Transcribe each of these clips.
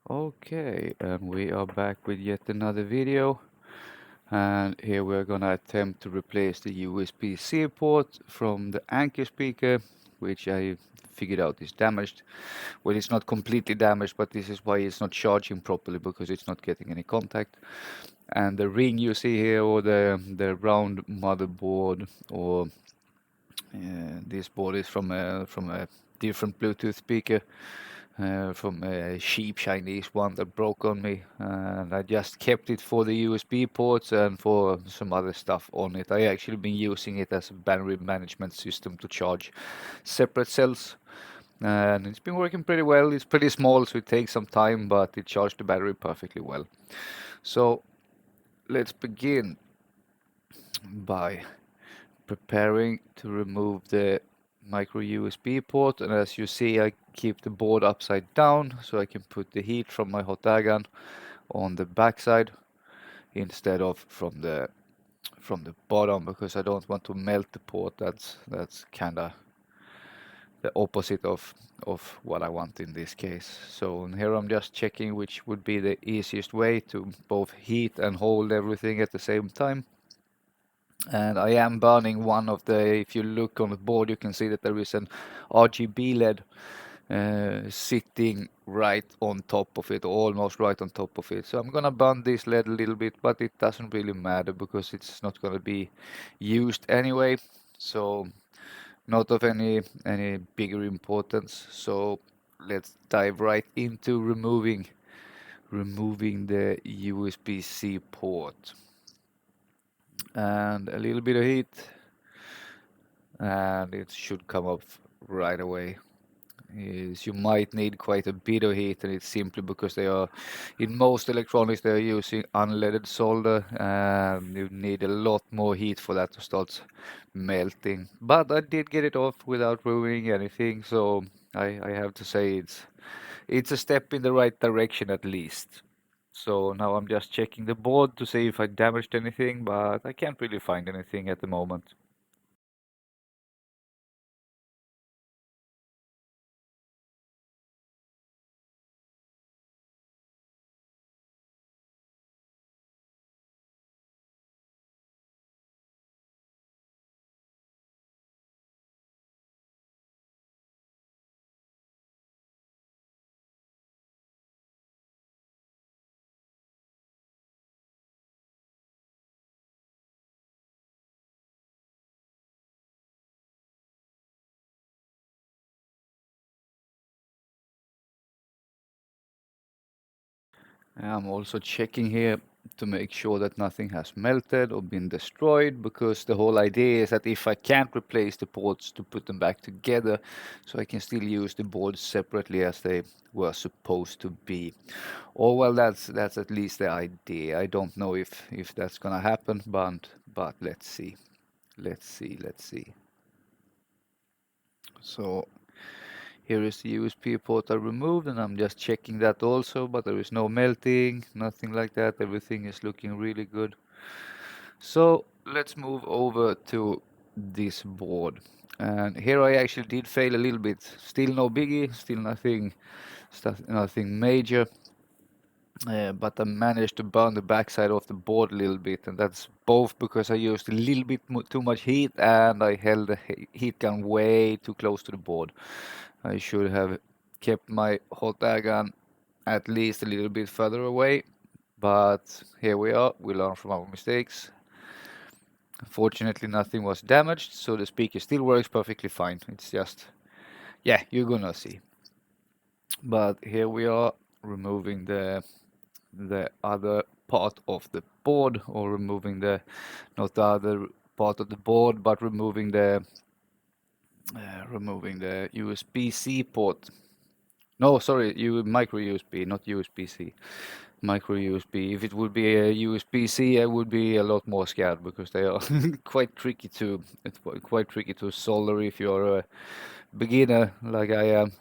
Okay, and we are back with yet another video, and here we're gonna attempt to replace the USB-C port from the Anker speaker, which I figured out is damaged. Well, it's not completely damaged, but this is why it's not charging properly, because it's not getting any contact. And the ring you see here, or the round motherboard, or this board is from a different Bluetooth speaker, from a cheap Chinese one that broke on me, and I just kept it for the USB ports and for some other stuff on it. I actually been using it as a battery management system to charge separate cells, and it's been working pretty well. It's pretty small, so it takes some time, but it charged the battery perfectly well. So let's begin by preparing to remove the micro USB port, and as you see, I keep the board upside down so I can put the heat from my hot air gun on the back side instead of from the bottom, because I don't want to melt the port. That's kind of the opposite of what I want in this case. So here I'm just checking which would be the easiest way to both heat and hold everything at the same time. And I am burning one of the, if you look on the board, you can see that there is an RGB LED sitting right on top of it, almost right on top of it. So I'm gonna burn this LED a little bit, but it doesn't really matter because it's not gonna be used anyway. So not of any bigger importance. So let's dive right into removing the USB-C port. And a little bit of heat, and it should come up right away. Is you might need quite a bit of heat, and it's simply because they are, in most electronics, they are using unleaded solder, and you need a lot more heat for that to start melting. But I did get it off without ruining anything, so I have to say it's a step in the right direction at least. So now I'm just checking the board to see if I damaged anything, but I can't really find anything at the moment. I'm also checking here to make sure that nothing has melted or been destroyed, because the whole idea is that if I can't replace the ports, to put them back together so I can still use the boards separately as they were supposed to be. Oh well, that's at least the idea. I don't know if that's gonna happen, but let's see. Let's see. So here is the USB port I removed, and I'm just checking that also, but there is no melting, nothing like that. Everything is looking really good. So let's move over to this board. And here I actually did fail a little bit. Still no biggie, still nothing major. But I managed to burn the backside of the board a little bit, and that's both because I used a little bit too much heat, and I held the heat gun way too close to the board. I should have kept my hot air gun at least a little bit further away, but here we are. We learn from our mistakes. Fortunately, nothing was damaged, so the speaker still works perfectly fine. It's just, yeah, you're gonna see. But here we are, removing the other part of the board, or removing the, not the other part of the board, but removing the USB-C port. No, sorry, micro USB, not USB-C. Micro USB. If it would be a USB-C, I would be a lot more scared, because they are quite tricky to quite tricky to solder if you're a beginner like I am.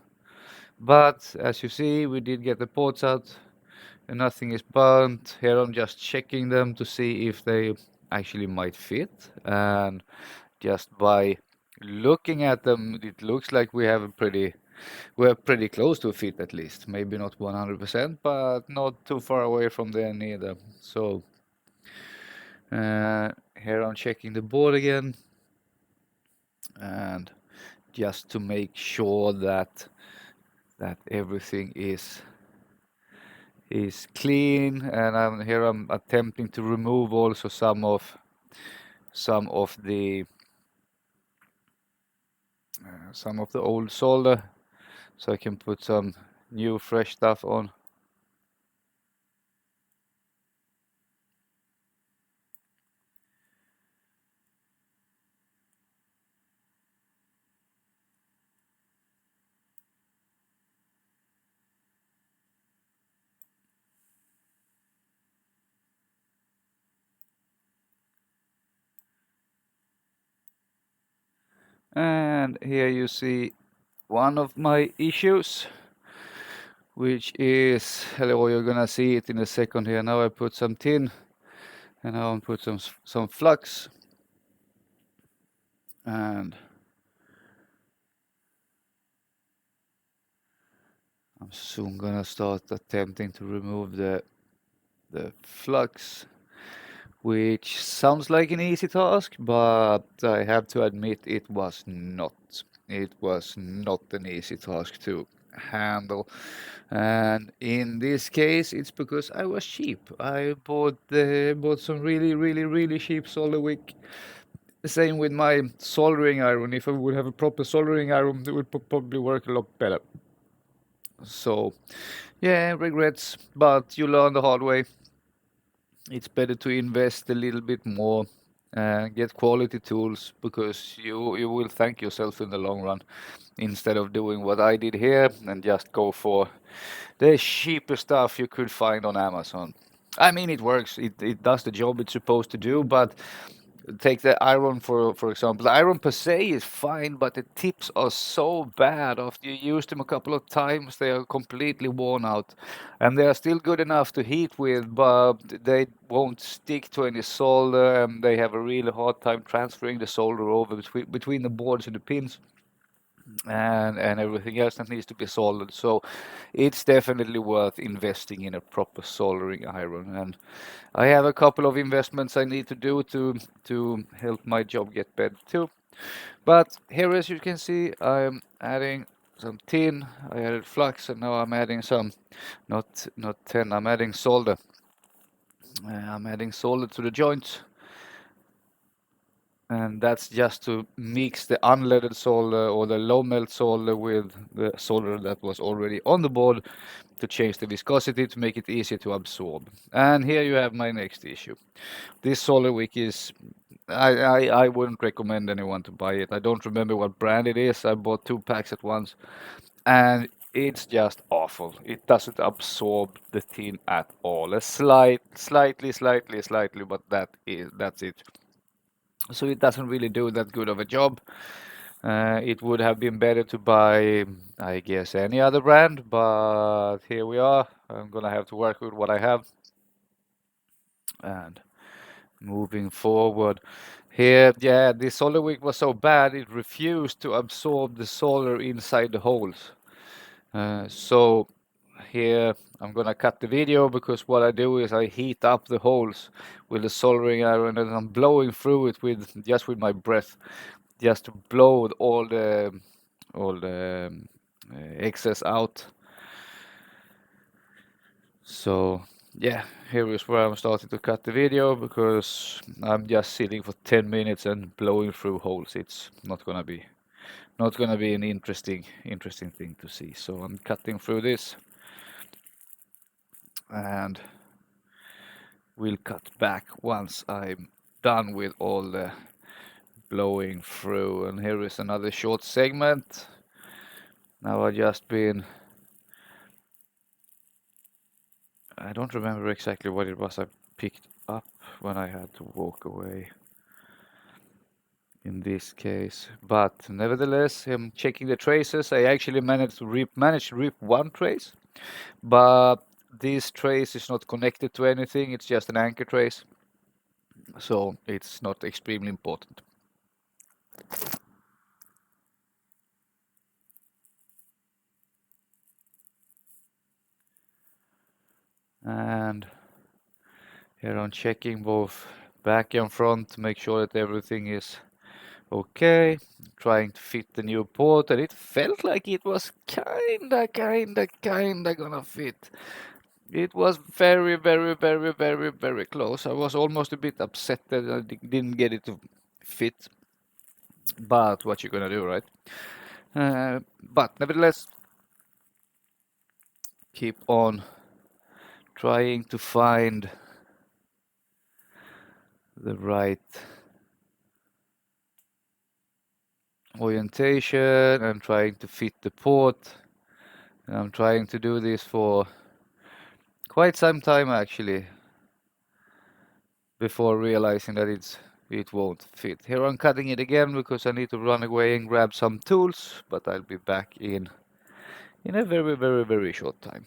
But as you see, we did get the ports out, and nothing is burnt. Here I'm just checking them to see if they actually might fit, and just by looking at them, it looks like we have a we're pretty close to a fit at least. Maybe not 100%, but not too far away from there neither. So here I'm checking the board again, and just to make sure that everything is clean, and I'm attempting to remove also some of the some of the old solder, so I can put some new fresh stuff on. And here you see one of my issues, which is, hello, you're gonna see it in a second here. Now I put some tin, and now I put some flux, and I'm soon gonna start attempting to remove the flux, which sounds like an easy task, but I have to admit it was not. It was not an easy task to handle. And in this case, it's because I was cheap. I bought some really, really, really cheap solder wick. Same with my soldering iron. If I would have a proper soldering iron, it would probably work a lot better. So, yeah, regrets, but you learn the hard way. It's better to invest a little bit more, get quality tools, because you will thank yourself in the long run, instead of doing what I did here and just go for the cheapest stuff you could find on Amazon. I mean, it works. It does the job it's supposed to do, but take the iron for example. The iron per se is fine, but the tips are so bad. After you use them a couple of times, they are completely worn out, and they are still good enough to heat with, but they won't stick to any solder, and they have a really hard time transferring the solder over between the boards and the pins, and everything else that needs to be soldered. So it's definitely worth investing in a proper soldering iron. And I have a couple of investments I need to do to help my job get better too. But here, as you can see, I'm adding some tin. I added flux, and now I'm adding some, not tin. I'm adding solder. I'm adding solder to the joints, and that's just to mix the unleaded solder or the low melt solder with the solder that was already on the board, to change the viscosity to make it easier to absorb. And here you have my next issue. This solder wick is, I wouldn't recommend anyone to buy it. I don't remember what brand it is. I bought 2 packs at once, and it's just awful. It doesn't absorb the tin at all. A slightly, but that's it. So it doesn't really do that good of a job. It would have been better to buy, I guess, any other brand, but here we are. I'm gonna have to work with what I have. And moving forward, here, yeah, the solder wick was so bad it refused to absorb the solder inside the holes. So here I'm gonna cut the video, because what I do is I heat up the holes with the soldering iron, and I'm blowing through it with my breath, just to blow all the excess out. So yeah, here is where I'm starting to cut the video, because I'm just sitting for 10 minutes and blowing through holes. It's not gonna be an interesting thing to see. So I'm cutting through this, and we'll cut back once I'm done with all the blowing through. And here is another short segment. Now I don't remember exactly what it was I picked up when I had to walk away in this case, but nevertheless, I'm checking the traces. I actually managed to rip one trace, but this trace is not connected to anything. It's just an anchor trace, so it's not extremely important. And here I'm checking both back and front to make sure that everything is okay. Trying to fit the new port, and it felt like it was kinda gonna fit. It was very, very, very, very, very close. I was almost a bit upset that I didn't get it to fit, but what you gonna do, right? But nevertheless, keep on trying to find the right orientation and trying to fit the port. And I'm trying to do this for quite some time actually before realizing that it won't fit. Here I'm cutting it again because I need to run away and grab some tools, but I'll be back in a very, very, very short time.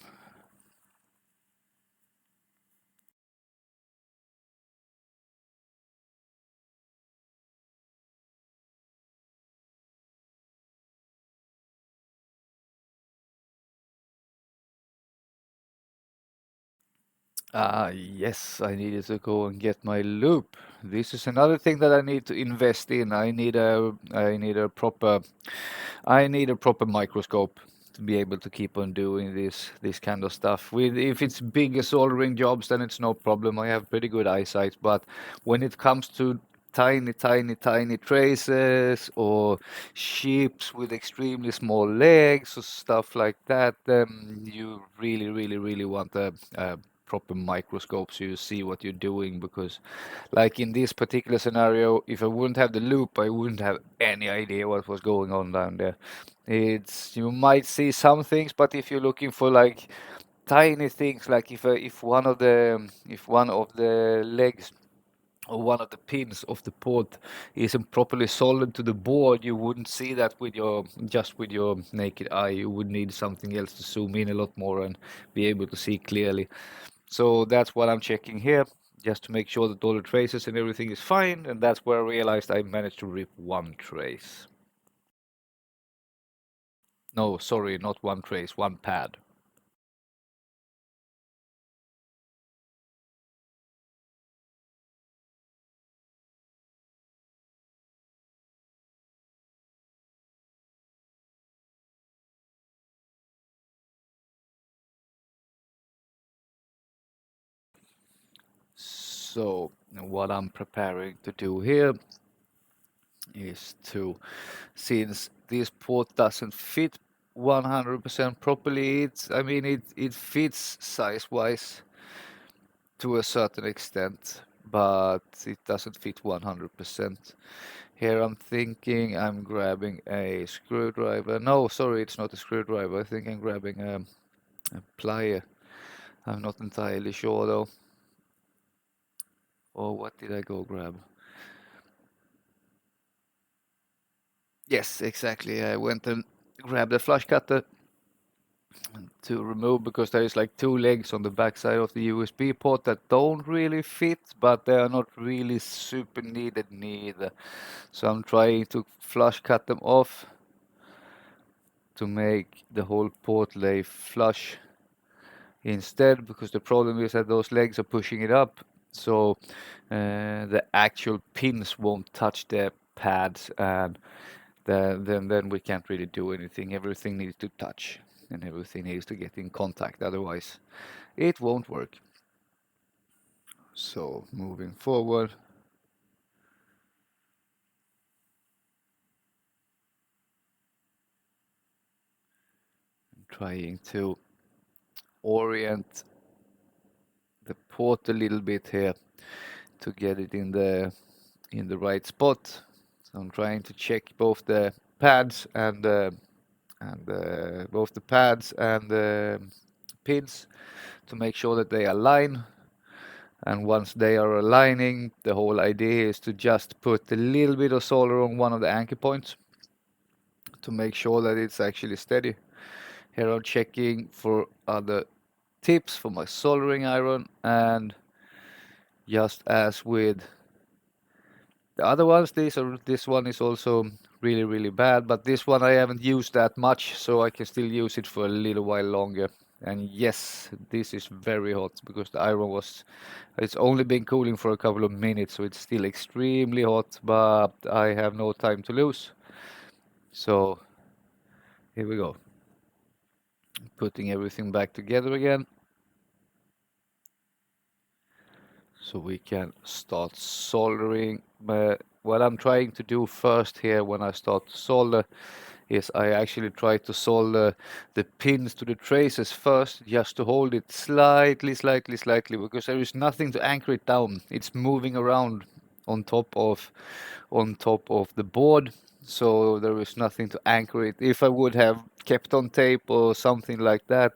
Yes, I needed to go and get my loop. This is another thing that I need to invest in. I need a proper microscope to be able to keep on doing this kind of stuff. With if it's bigger soldering jobs, then it's no problem. I have pretty good eyesight, but when it comes to tiny traces or ships with extremely small legs or stuff like that, then you really want a proper microscope so you see what you're doing, because like in this particular scenario, if I wouldn't have the loop, I wouldn't have any idea what was going on down there. It's you might see some things, but if you're looking for like tiny things, like if one of the legs or one of the pins of the port isn't properly soldered to the board, you wouldn't see that with your just with your naked eye. You would need something else to zoom in a lot more and be able to see clearly. So that's what I'm checking here, just to make sure that all the traces and everything is fine. And that's where I realized I managed to rip one trace. No, sorry, not one trace, one pad. So what I'm preparing to do here is to, since this port doesn't fit 100% properly, it fits size-wise to a certain extent, but it doesn't fit 100%. Here I'm thinking I'm grabbing a screwdriver. No, sorry, it's not a screwdriver. I think I'm grabbing a plier. I'm not entirely sure though. Or what did I go grab? Yes, exactly. I went and grabbed a flush cutter to remove, because there is like two legs on the backside of the USB port that don't really fit, but they are not really super needed neither. So I'm trying to flush cut them off to make the whole port lay flush instead, because the problem is that those legs are pushing it up, so the actual pins won't touch the pads, and then we can't really do anything. Everything needs to touch and everything needs to get in contact, otherwise it won't work. So moving forward, I'm trying to orient the port a little bit here to get it in the right spot. So I'm trying to check both the pads and both the pads and the pins to make sure that they align. And once they are aligning, the whole idea is to just put a little bit of solder on one of the anchor points to make sure that it's actually steady. Here I'm checking for other tips for my soldering iron, and just as with the other ones, this one is also really bad, but this one I haven't used that much, so I can still use it for a little while longer. And yes, this is very hot because the iron was, it's only been cooling for a couple of minutes, so it's still extremely hot, but I have no time to lose. So here we go. Putting everything back together again so we can start soldering. But what I'm trying to do first here when I start to solder is I actually try to solder the pins to the traces first, just to hold it slightly, because there is nothing to anchor it down. It's moving around on top of the board, so there is nothing to anchor it. If I would have kept on tape or something like that,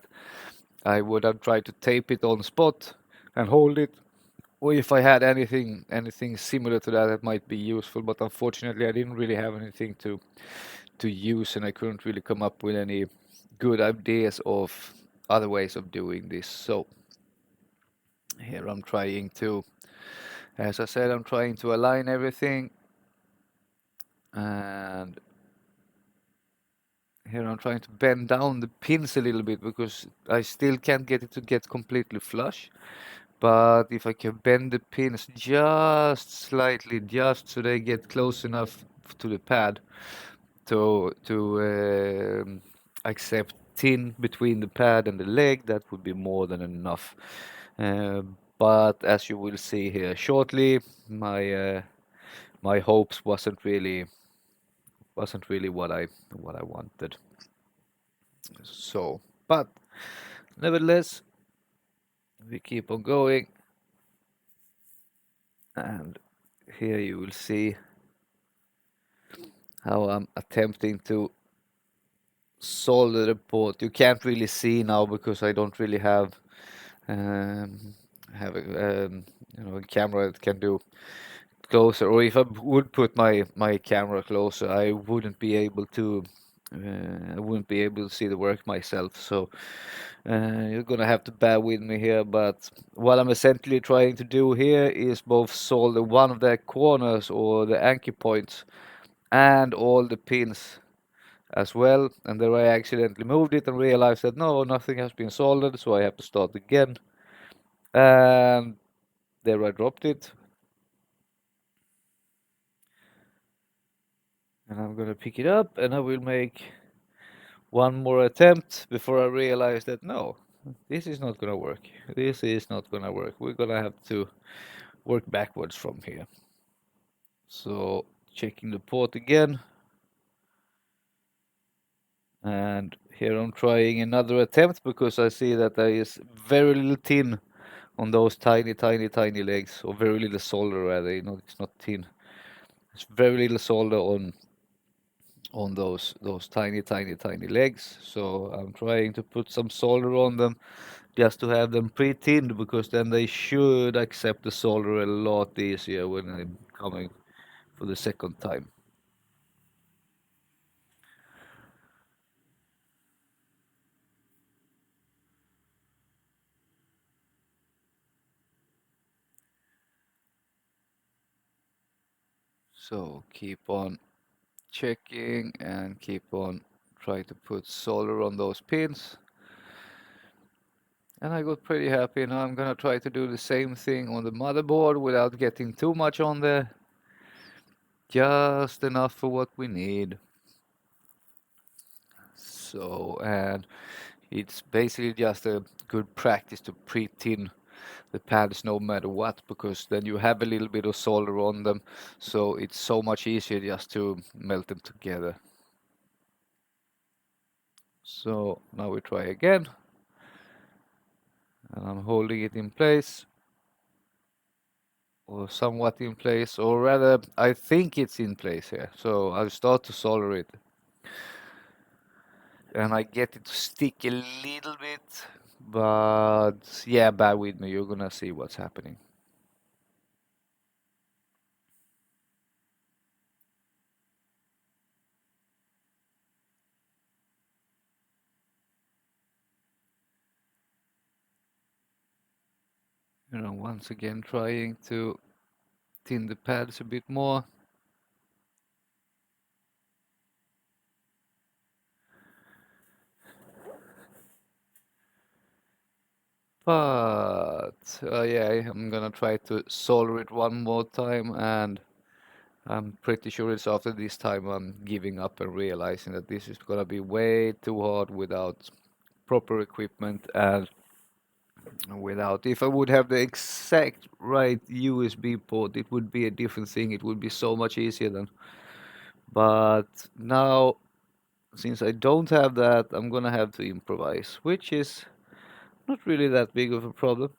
I would have tried to tape it on spot and hold it. Or if I had anything similar to that, that might be useful. But unfortunately, I didn't really have anything to use, and I couldn't really come up with any good ideas of other ways of doing this. So here I'm trying to, as I said, I'm trying to align everything, and here I'm trying to bend down the pins a little bit because I still can't get it to get completely flush. But if I can bend the pins just slightly, just so they get close enough to the pad to accept tin between the pad and the leg, that would be more than enough. Uh, but as you will see here shortly, my hopes wasn't really what I wanted. So, but nevertheless, we keep on going, and here you will see how I'm attempting to solder the port. You can't really see now because I don't really um, have a camera that can do closer. Or if I would put my camera closer, I wouldn't be able to see the work myself. So you're gonna have to bear with me here. But what I'm essentially trying to do here is both solder one of the corners or the anchor points and all the pins as well. And then I accidentally moved it and realized that no, nothing has been soldered, so I have to start again. And there I dropped it. And I'm gonna pick it up and I will make one more attempt before I realize that no, this is not gonna work. This is not gonna work. We're gonna have to work backwards from here. So checking the port again. And here I'm trying another attempt because I see that there is very little tin on those tiny legs, or very little solder rather. It's not tin. It's very little solder on those tiny legs. So I'm trying to put some solder on them just to have them pre-tinned, because then they should accept the solder a lot easier when I'm coming for the second time. So keep on checking and keep on trying to put solder on those pins. And I got pretty happy. Now I'm gonna try to do the same thing on the motherboard without getting too much on there. Just enough for what we need. So, and it's basically just a good practice to pre-tin the pads no matter what, because then you have a little bit of solder on them, so it's so much easier just to melt them together. So now we try again, and I'm holding it in place, or somewhat in place, or rather I think it's in place here. So I'll start to solder it, and I get it to stick a little bit, but yeah, bear with me, you're gonna see what's happening. Once again trying to tin the pads a bit more. But yeah, I'm gonna try to solve it one more time, and I'm pretty sure it's after this time I'm giving up and realizing that this is gonna be way too hard without proper equipment and without. If I would have the exact right USB port, it would be a different thing. It would be so much easier then. But now, since I don't have that, I'm gonna have to improvise, which is not really that big of a problem.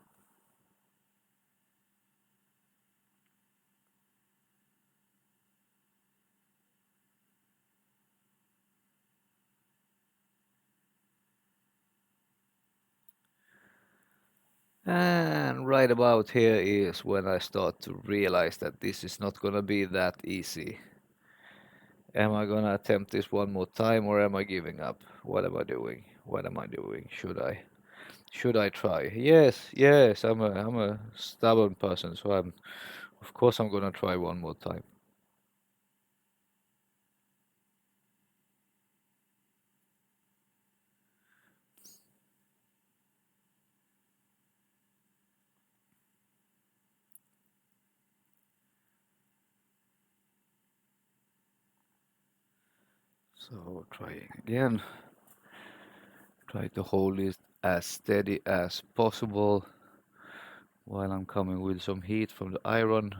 And right about here is when I start to realize that this is not gonna be that easy. Am I gonna attempt this one more time or am I giving up? What am I doing? What am I doing? Should I try? Yes, yes, I'm a stubborn person, so of course I'm gonna try one more time. So trying again. Try to hold it as steady as possible while I'm coming with some heat from the iron,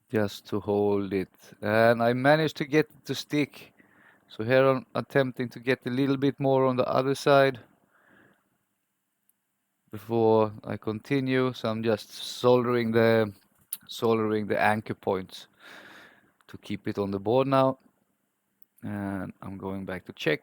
just to hold it. And I managed to get it to stick. So here I'm attempting to get a little bit more on the other side before I continue. So I'm just soldering the anchor points to keep it on the board now. And I'm going back to check.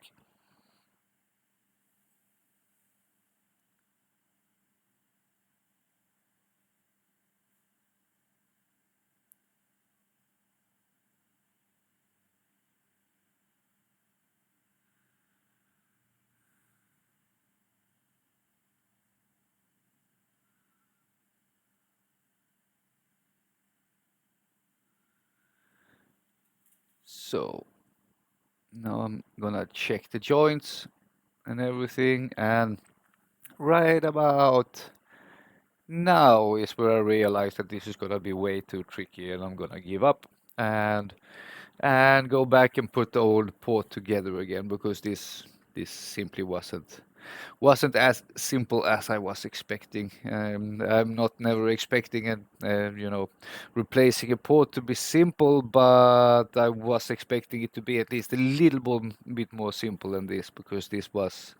So now I'm gonna check the joints and everything, and right about now is where I realize that this is gonna be way too tricky and I'm gonna give up and go back and put the old port together again because this simply wasn't as simple as I was expecting. I'm not never expecting replacing a port to be simple, but I was expecting it to be at least a little bit more simple than this because this was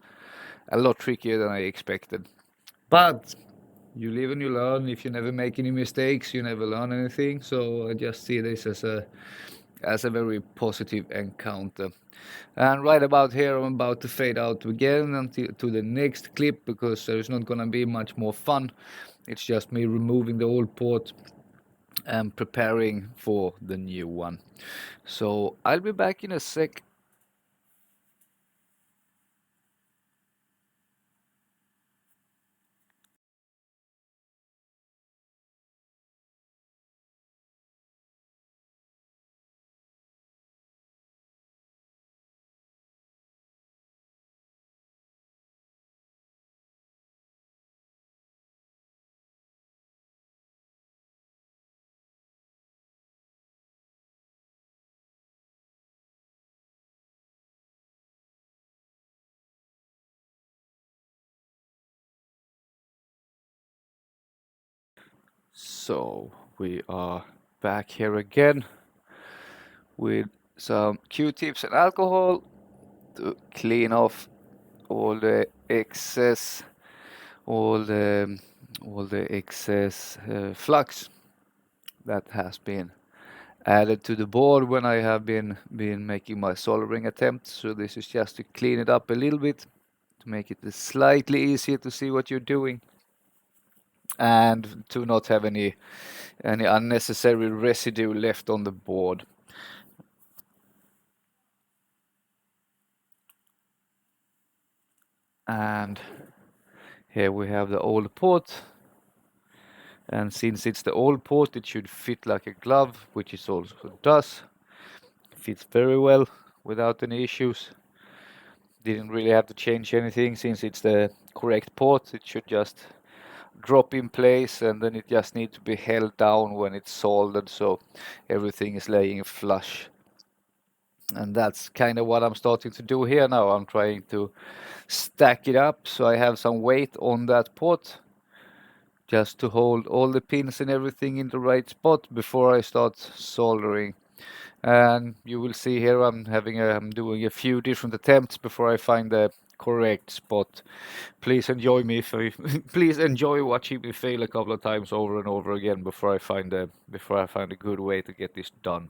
a lot trickier than I expected. But you live and you learn. If you never make any mistakes, you never learn anything. So I just see this as a very positive encounter. And right about here, I'm about to fade out again until to the next clip because there's not gonna be much more fun. It's just me removing the old port and preparing for the new one. So I'll be back in a sec. So we are back here again with some Q-tips and alcohol to clean off all the excess, all the all the excess flux that has been added to the board when I have been making my soldering attempts. So this is just to clean it up a little bit to make it slightly easier to see what you're doing and to not have any unnecessary residue left on the board. And here we have the old port. And since it's the old port, it should fit like a glove, which it also does. Fits very well without any issues. Didn't really have to change anything since it's the correct port. It should just drop in place, and then it just needs to be held down when it's soldered so everything is laying flush. And that's kind of what I'm starting to do here now. I'm trying to stack it up so I have some weight on that port just to hold all the pins and everything in the right spot before I start soldering. And you will see here I'm doing a few different attempts before I find the correct spot. Please enjoy me if I, please enjoy watching me fail a couple of times over and over again before I find a good way to get this done.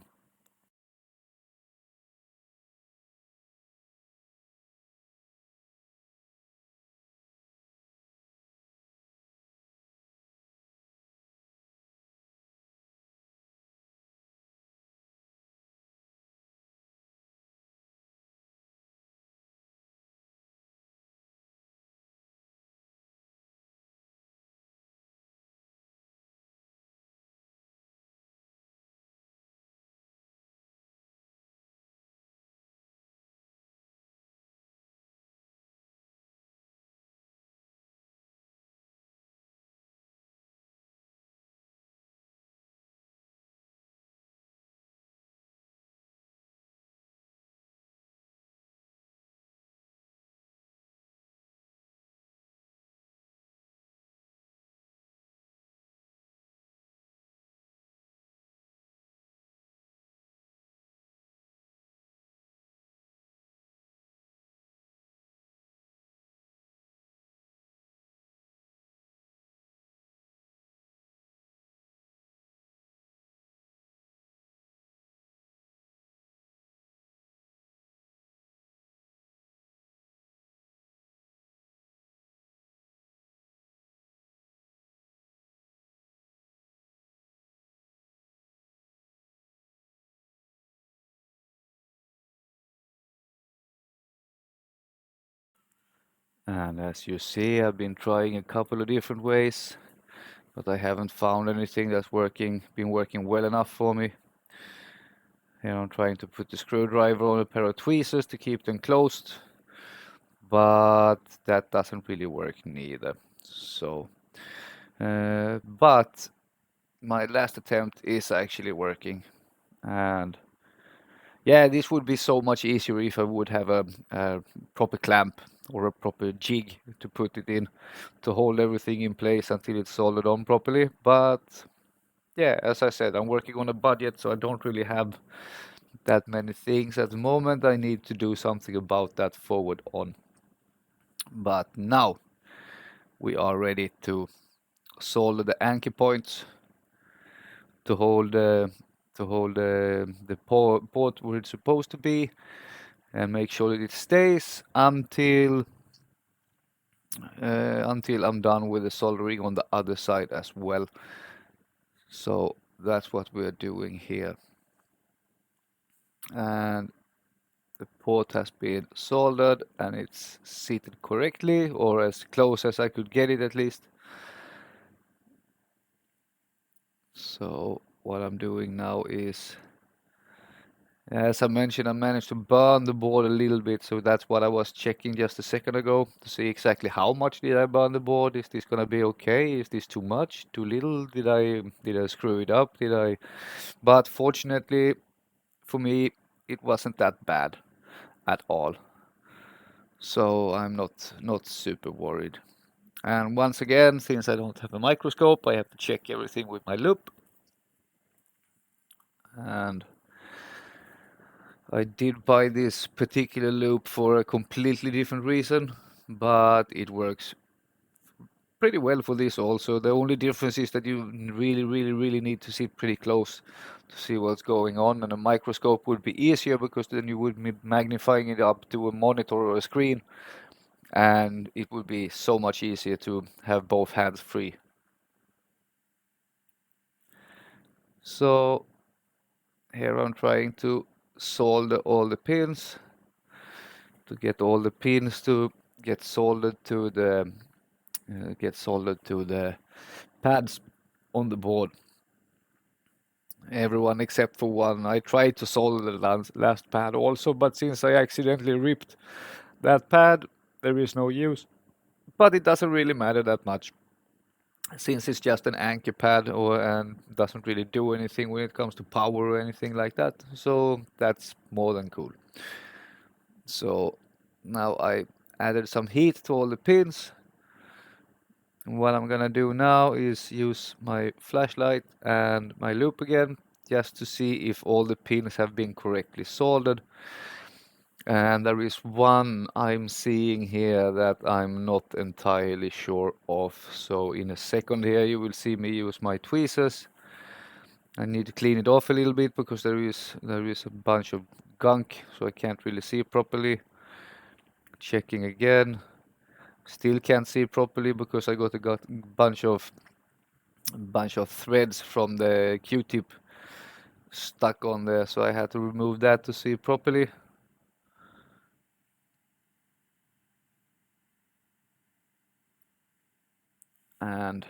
And as you see, I've been trying a couple of different ways, but I haven't found anything that's been working well enough for me. Here I'm trying to put the screwdriver on a pair of tweezers to keep them closed, but that doesn't really work neither. So, but my last attempt is actually working, and yeah, this would be so much easier if I would have a proper clamp or a proper jig to put it in to hold everything in place until it's soldered on properly. But yeah, as I said, I'm working on a budget, so I don't really have that many things at the moment. I need to do something about that forward on. But now we are ready to solder the anchor points to hold the port where it's supposed to be, and make sure that it stays until I'm done with the soldering on the other side as well. So that's what we're doing here. And the port has been soldered and it's seated correctly, or as close as I could get it at least. So what I'm doing now is, as I mentioned, I managed to burn the board a little bit, so that's what I was checking just a second ago to see exactly how much did I burn the board. Is this gonna be okay? Is this too much? Too little? Did I screw it up? Did I? But fortunately for me, it wasn't that bad at all. So I'm not super worried. And once again, since I don't have a microscope, I have to check everything with my loupe. And I did buy this particular loupe for a completely different reason, but it works pretty well for this also. The only difference is that you really need to sit pretty close to see what's going on, and a microscope would be easier because then you would be magnifying it up to a monitor or a screen, and it would be so much easier to have both hands free. So here I'm trying to solder all the pins to get all the pins to get soldered to the pads on the board. Everyone except for one. I tried to solder the last pad also, but since I accidentally ripped That pad, there is no use, but it doesn't really matter that much since it's just an anchor pad and doesn't really do anything when it comes to power or anything like that. So that's more than cool. So now I added some heat to all the pins. And what I'm gonna do now is use my flashlight and my loop again just to see if all the pins have been correctly soldered. And there is one I'm seeing here that I'm not entirely sure of. So in a second here you will see me use my tweezers. I need to clean it off a little bit because there is a bunch of gunk, so I can't really see properly. Checking again. Still can't see properly because I got a bunch of threads from the Q-tip stuck on there, so I had to remove that to see properly. And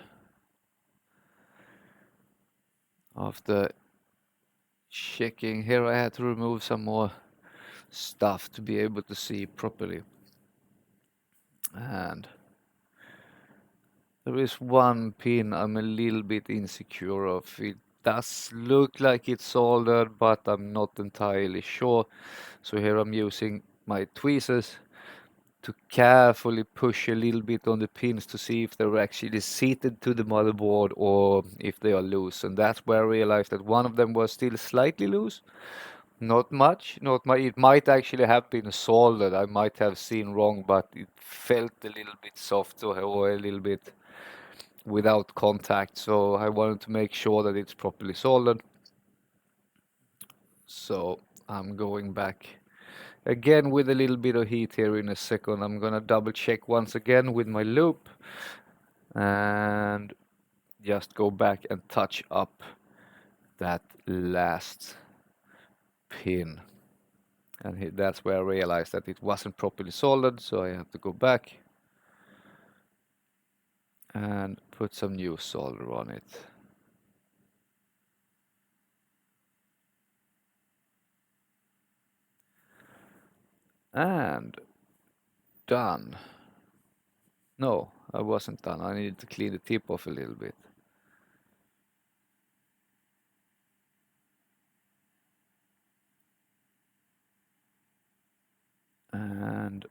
after checking here, I had to remove some more stuff to be able to see properly. And there is one pin I'm a little bit insecure of. It does look like it's soldered, but I'm not entirely sure. So here I'm using my tweezers to carefully push a little bit on the pins to see if they're actually seated to the motherboard or if they are loose. And that's where I realized that one of them was still slightly loose. Not much, not much. It might actually have been soldered. I might have seen wrong, but it felt a little bit soft or a little bit without contact. So I wanted to make sure that it's properly soldered. So I'm going back again with a little bit of heat here in a second. I'm gonna double check once again with my loop and just go back and touch up that last pin. And that's where I realized that it wasn't properly soldered, so I have to go back and put some new solder on it. And done. No, I wasn't done. I needed to clean the tip off a little bit. And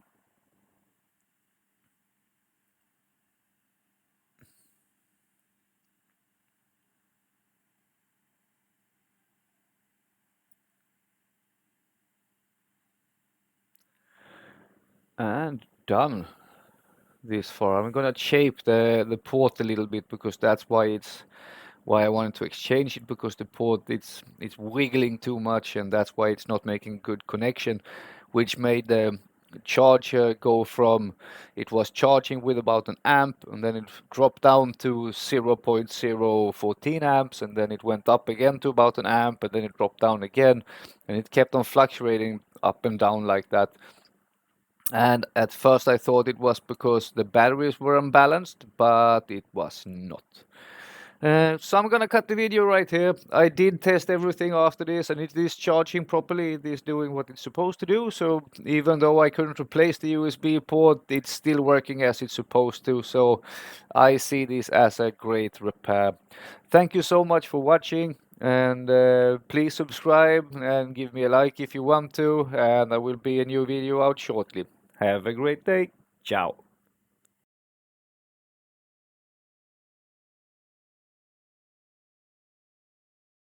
done this far. I'm gonna shape the port a little bit because that's why I wanted to exchange it, because the port it's wiggling too much and that's why it's not making good connection, which made the charger go from, it was charging with about an amp and then it dropped down to 0.014 amps and then it went up again to about an amp and then it dropped down again and it kept on fluctuating up and down like that. And at first I thought it was because the batteries were unbalanced, but it was not. So I'm gonna cut the video right here. I did test everything after this and it is charging properly. It is doing what it's supposed to do. So even though I couldn't replace the USB port, it's still working as it's supposed to. So I see this as a great repair. Thank you so much for watching, and please subscribe and give me a like if you want to, and there will be a new video out shortly. Have a great day. Ciao.